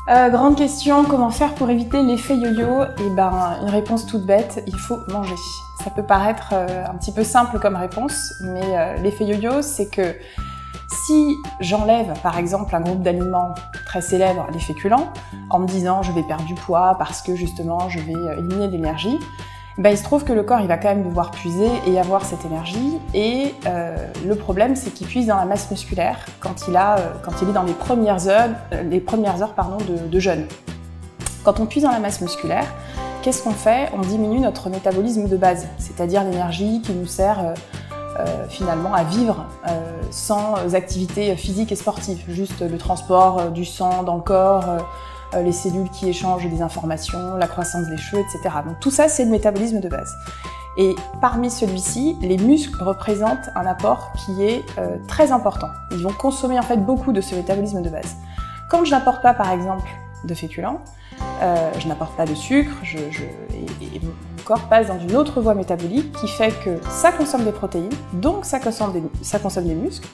Grande question, comment faire pour éviter l'effet yo-yo? Eh ben, une réponse toute bête, il faut manger. Ça peut paraître un petit peu simple comme réponse, mais l'effet yo-yo, c'est que si j'enlève par exemple un groupe d'aliments très célèbre, les féculents, en me disant je vais perdre du poids parce que justement je vais éliminer de l'énergie, ben, il se trouve que le corps il va quand même devoir puiser et avoir cette énergie, et le problème c'est qu'il puise dans la masse musculaire quand il est dans les premières heures de jeûne. Quand on puise dans la masse musculaire, qu'est-ce qu'on fait? On diminue notre métabolisme de base, c'est-à-dire l'énergie qui nous sert finalement à vivre sans activité physique et sportive, juste le transport du sang dans le corps, les cellules qui échangent des informations, la croissance des cheveux, etc. Donc tout ça, c'est le métabolisme de base. Et parmi celui-ci, les muscles représentent un apport qui est très important. Ils vont consommer en fait beaucoup de ce métabolisme de base. Quand je n'apporte pas, par exemple, de féculents, je n'apporte pas de sucre, et mon corps passe dans une autre voie métabolique qui fait que ça consomme des protéines, donc ça consomme des muscles.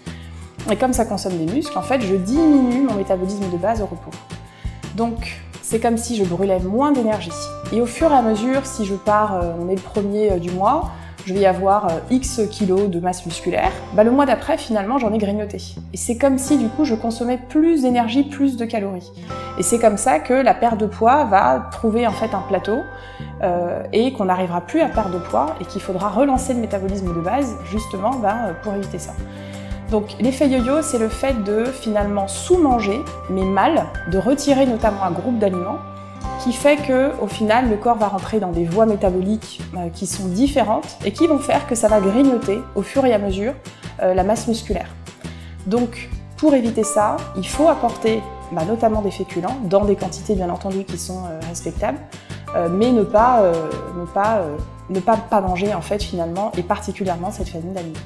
Et comme ça consomme des muscles, en fait, je diminue mon métabolisme de base au repos. Donc, c'est comme si je brûlais moins d'énergie. Et au fur et à mesure, si je pars, on est le premier du mois, je vais avoir X kilos de masse musculaire, bah, le mois d'après, finalement, j'en ai grignoté. Et c'est comme si, du coup, je consommais plus d'énergie, plus de calories. Et c'est comme ça que la perte de poids va trouver en fait un plateau et qu'on n'arrivera plus à perdre de poids et qu'il faudra relancer le métabolisme de base, justement, pour éviter ça. Donc l'effet yo-yo, c'est le fait de finalement sous-manger, mais mal, de retirer notamment un groupe d'aliments, qui fait qu'au final, le corps va rentrer dans des voies métaboliques qui sont différentes et qui vont faire que ça va grignoter au fur et à mesure la masse musculaire. Donc pour éviter ça, il faut apporter notamment des féculents, dans des quantités bien entendu qui sont respectables, mais ne pas manger en fait finalement, et particulièrement cette famille d'aliments.